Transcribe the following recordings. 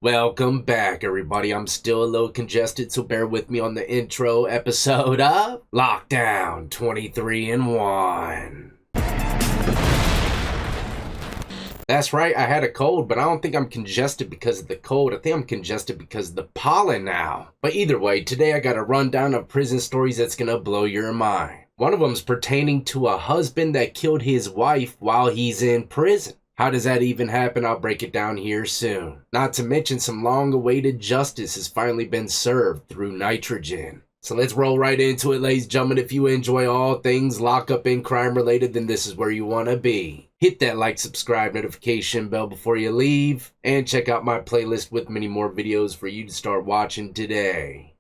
Welcome back, everybody. I'm still a little congested, so bear with me on the intro episode of Lockdown 23 and 1. That's right, I had a cold, but I don't think I'm congested because of the cold. I think I'm congested because of the pollen now. But either way, today I got a rundown of prison stories that's gonna blow your mind. One of them's pertaining to a husband that killed his wife while he's in prison. How does that even happen? I'll break it down here soon. Not to mention some long-awaited justice has finally been served through nitrogen. So let's roll right into it, ladies and gentlemen. If you enjoy all things lockup and crime related, then this is where you want to be. Hit that like, subscribe, notification bell before you leave, and check out my playlist with many more videos for you to start watching today.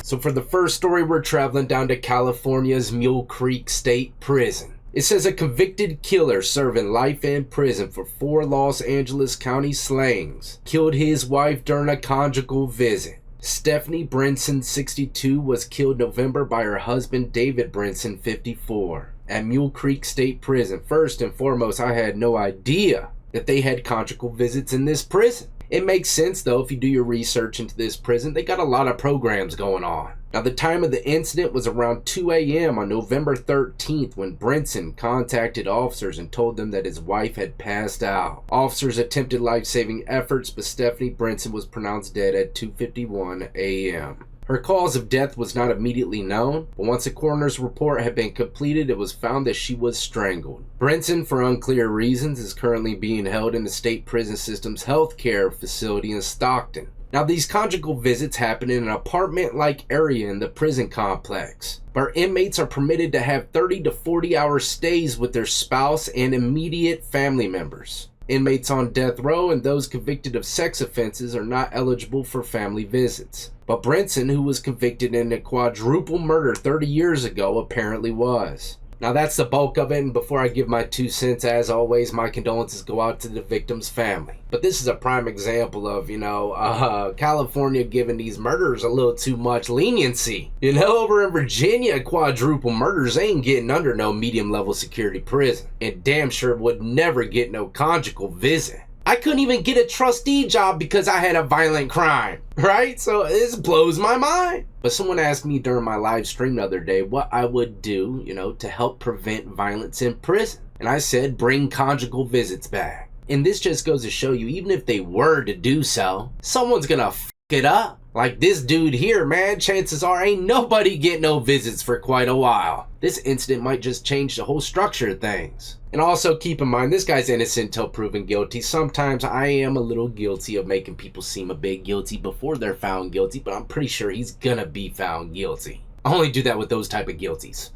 So for the first story, we're traveling down to California's Mule Creek State Prison. It says a convicted killer serving life in prison for 4 Los Angeles County slayings killed his wife during a conjugal visit. Stephanie Brinson, 62, was killed November by her husband David Brinson, 54, at Mule Creek State Prison. First and foremost, I had no idea that they had conjugal visits in this prison. It makes sense though if you do your research into this prison. They got a lot of programs going on. Now the time of the incident was around 2 a.m. on November 13th when Brinson contacted officers and told them that his wife had passed out. Officers attempted life-saving efforts, but Stephanie Brinson was pronounced dead at 2:51 a.m. Her cause of death was not immediately known, but once a coroner's report had been completed, it was found that she was strangled. Brinson, for unclear reasons, is currently being held in the state prison system's healthcare facility in Stockton. Now, these conjugal visits happen in an apartment-like area in the prison complex, where inmates are permitted to have 30 to 40-hour stays with their spouse and immediate family members. Inmates on death row and those convicted of sex offenses are not eligible for family visits. But Brinson, who was convicted in a quadruple murder 30 years ago, apparently was. Now that's the bulk of it, and before I give my 2 cents, as always, my condolences go out to the victim's family. But this is a prime example of, California giving these murderers a little too much leniency. Over in Virginia, quadruple murders ain't getting under no medium-level security prison. And damn sure would never get no conjugal visit. I couldn't even get a trustee job because I had a violent crime, right? So this blows my mind. But someone asked me during my live stream the other day what I would do, to help prevent violence in prison. And I said, bring conjugal visits back. And this just goes to show you, even if they were to do so, someone's gonna f it up. Like this dude here, man, chances are ain't nobody getting no visits for quite a while. This incident might just change the whole structure of things. And also keep in mind, this guy's innocent until proven guilty. Sometimes I am a little guilty of making people seem a bit guilty before they're found guilty, but I'm pretty sure he's gonna be found guilty. I only do that with those type of guilties.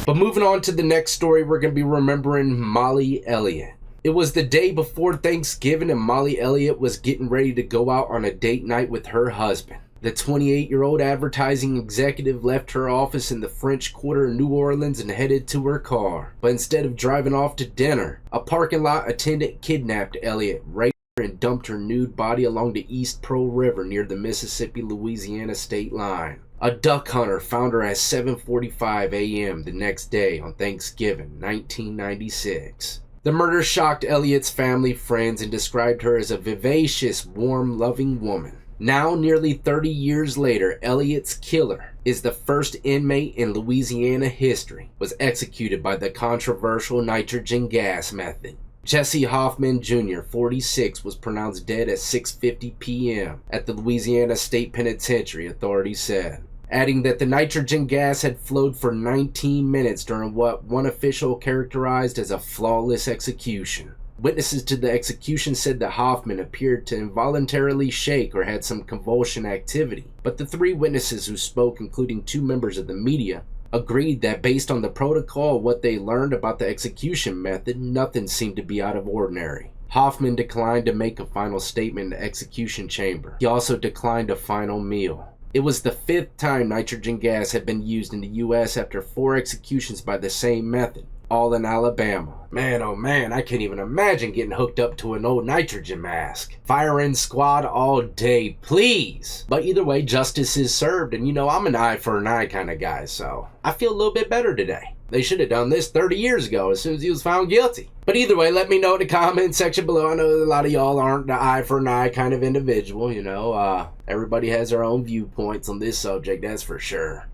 But moving on to the next story, we're gonna be remembering Molly Elliott. It was the day before Thanksgiving and Molly Elliott was getting ready to go out on a date night with her husband. The 28-year-old advertising executive left her office in the French Quarter of New Orleans and headed to her car. But instead of driving off to dinner, a parking lot attendant kidnapped Elliott, raped her, and dumped her nude body along the East Pearl River near the Mississippi-Louisiana state line. A duck hunter found her at 7:45 a.m. the next day on Thanksgiving, 1996. The murder shocked Elliott's family, friends, and described her as a vivacious, warm, loving woman. Now, nearly 30 years later, Elliott's killer is the first inmate in Louisiana history, was executed by the controversial nitrogen gas method. Jesse Hoffman Jr., 46, was pronounced dead at 6:50 p.m. at the Louisiana State Penitentiary, authorities said, adding that the nitrogen gas had flowed for 19 minutes during what one official characterized as a flawless execution. Witnesses to the execution said that Hoffman appeared to involuntarily shake or had some convulsion activity, but the 3 witnesses who spoke, including 2 members of the media, agreed that based on the protocol, what they learned about the execution method, nothing seemed to be out of ordinary. Hoffman declined to make a final statement in the execution chamber. He also declined a final meal. It was the 5th time nitrogen gas had been used in the U.S. after 4 executions by the same method, all in Alabama. Man, oh man, I can't even imagine getting hooked up to an old nitrogen mask. Firing squad all day, please. But either way, justice is served, and I'm an eye for an eye kind of guy, so I feel a little bit better today. They should have done this 30 years ago as soon as he was found guilty. But either way, let me know in the comment section below. I know a lot of y'all aren't the eye for an eye kind of individual, you know. Everybody has their own viewpoints on this subject, that's for sure.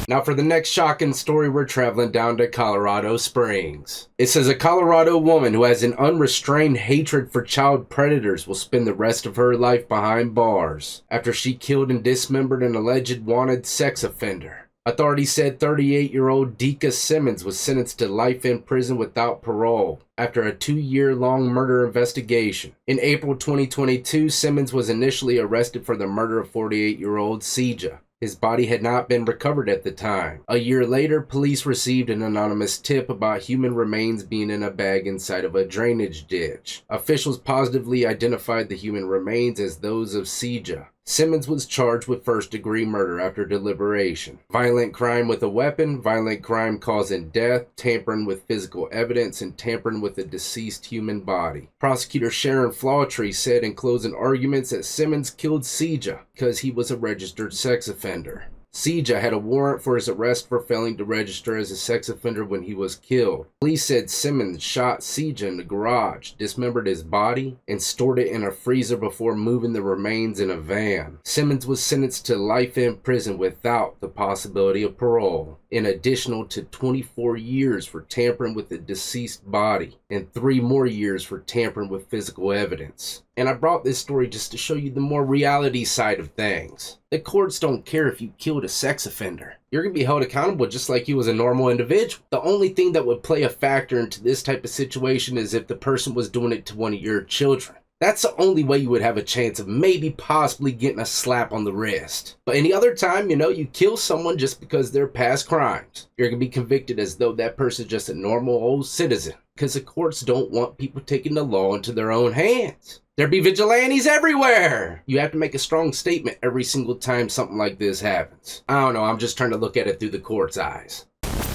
Now for the next shocking story, we're traveling down to Colorado Springs. It says a Colorado woman who has an unrestrained hatred for child predators will spend the rest of her life behind bars after she killed and dismembered an alleged wanted sex offender. Authorities said 38-year-old Dika Simmons was sentenced to life in prison without parole after a 2-year-long murder investigation. In April 2022, Simmons was initially arrested for the murder of 48-year-old Seja. His body had not been recovered at the time. A year later, police received an anonymous tip about human remains being in a bag inside of a drainage ditch. Officials positively identified the human remains as those of Seja. Simmons was charged with first-degree murder after deliberation, violent crime with a weapon, violent crime causing death, tampering with physical evidence, and tampering with a deceased human body. Prosecutor Sharon Flawtree said in closing arguments that Simmons killed Seja because he was a registered sex offender. Seja had a warrant for his arrest for failing to register as a sex offender when he was killed. Police said Simmons shot Seja in the garage, dismembered his body, and stored it in a freezer before moving the remains in a van. Simmons was sentenced to life in prison without the possibility of parole, in addition to 24 years for tampering with the deceased body, and 3 more years for tampering with physical evidence. And I brought this story just to show you the more reality side of things. The courts don't care if you killed a sex offender. You're going to be held accountable just like you was a normal individual. The only thing that would play a factor into this type of situation is if the person was doing it to one of your children. That's the only way you would have a chance of maybe possibly getting a slap on the wrist. But any other time, you know, you kill someone just because they're past crimes, you're going to be convicted as though that person's just a normal old citizen. Because the courts don't want people taking the law into their own hands. There be vigilantes everywhere. You have to make a strong statement every single time something like this happens. I don't know, I'm just trying to look at it through the court's eyes.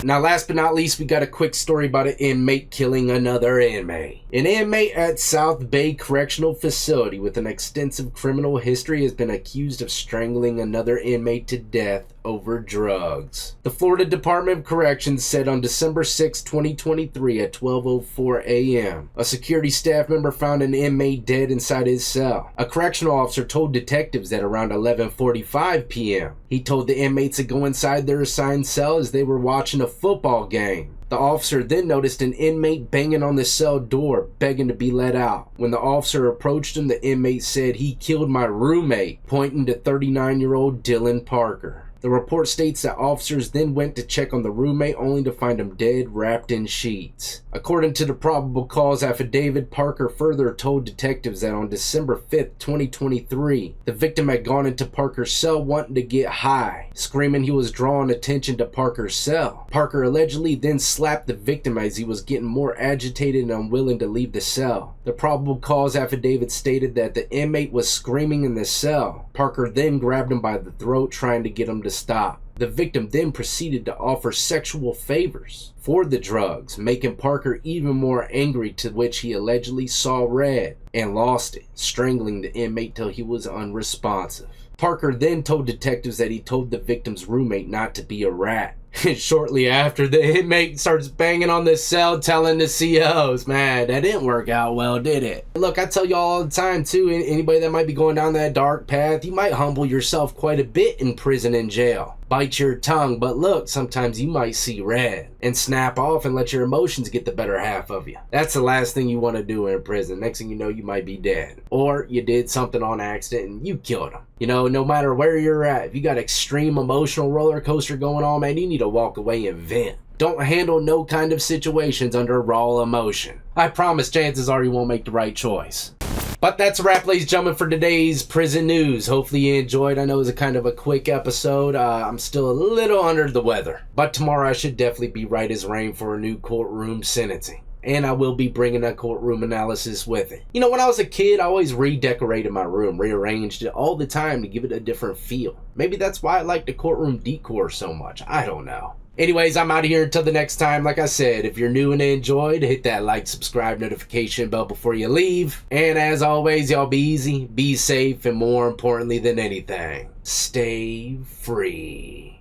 Now, last but not least, we got a quick story about an inmate killing another inmate. An inmate at South Bay Correctional Facility with an extensive criminal history has been accused of strangling another inmate to death over drugs. The Florida Department of Corrections said on December 6, 2023 at 12:04 a.m., a security staff member found an inmate dead inside his cell. A correctional officer told detectives that around 11:45 p.m., he told the inmates to go inside their assigned cell as they were watching a football game. The officer then noticed an inmate banging on the cell door, begging to be let out. When the officer approached him, the inmate said, "He killed my roommate," pointing to 39-year-old Dylan Parker. The report states that officers then went to check on the roommate only to find him dead, wrapped in sheets. According to the probable cause affidavit, Parker further told detectives that on December 5th, 2023, the victim had gone into Parker's cell wanting to get high, screaming he was drawing attention to Parker's cell. Parker allegedly then slapped the victim as he was getting more agitated and unwilling to leave the cell. The probable cause affidavit stated that the inmate was screaming in the cell. Parker then grabbed him by the throat, trying to get him to stop. The victim then proceeded to offer sexual favors for the drugs, making Parker even more angry, to which he allegedly saw red and lost it, strangling the inmate till he was unresponsive. Parker then told detectives that he told the victim's roommate not to be a rat. And shortly after, the inmate starts banging on the cell, telling the COs, man, that didn't work out well, did it? Look, I tell y'all all the time, too, anybody that might be going down that dark path, you might humble yourself quite a bit in prison and jail. Bite your tongue, but look, sometimes you might see red and snap off and let your emotions get the better half of you. That's the last thing you want to do in prison. Next thing you know, you might be dead. Or you did something on accident and you killed him. You know, no matter where you're at, if you got extreme emotional roller coaster going on, man, you need to walk away and vent. Don't handle no kind of situations under raw emotion. I promise chances are you won't make the right choice. But that's a wrap, ladies and gentlemen, for today's prison news. Hopefully you enjoyed. I know it was a kind of a quick episode. I'm still a little under the weather. But tomorrow I should definitely be right as rain for a new courtroom sentencing. And I will be bringing a courtroom analysis with it. You know, when I was a kid, I always redecorated my room, rearranged it all the time to give it a different feel. Maybe that's why I like the courtroom decor so much. I don't know. Anyways, I'm out of here until the next time. Like I said, if you're new and enjoyed, hit that like, subscribe, notification bell before you leave. And as always, y'all be easy, be safe, and more importantly than anything, stay free.